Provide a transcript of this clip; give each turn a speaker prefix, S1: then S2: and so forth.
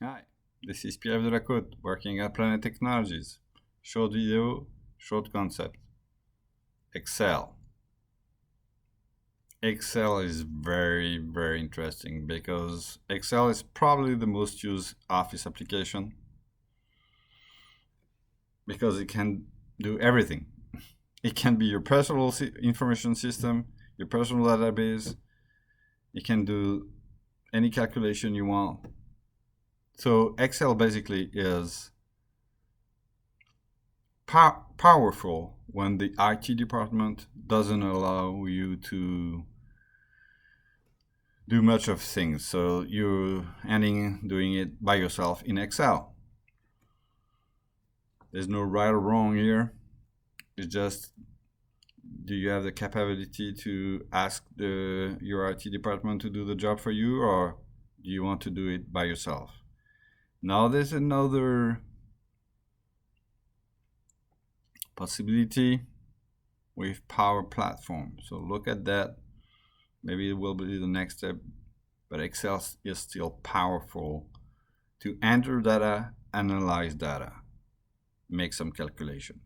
S1: Hi, this is Pierre Delacote working at Planet Technologies. Short video, short concept. Excel. Excel is very, very interesting because Excel is probably the most used Office application because it can do everything. It can be your personal information system, your personal database. It can do any calculation you want. So Excel basically is powerful when the IT department doesn't allow you to do much of things. So you're ending doing it by yourself in Excel. There's no right or wrong here. It's just, do you have the capability to ask your IT department to do the job for you, or do you want to do it by yourself? Now there's another possibility with Power Platform. So look at that. Maybe it will be the next step, but Excel is still powerful to enter data, analyze data, make some calculation.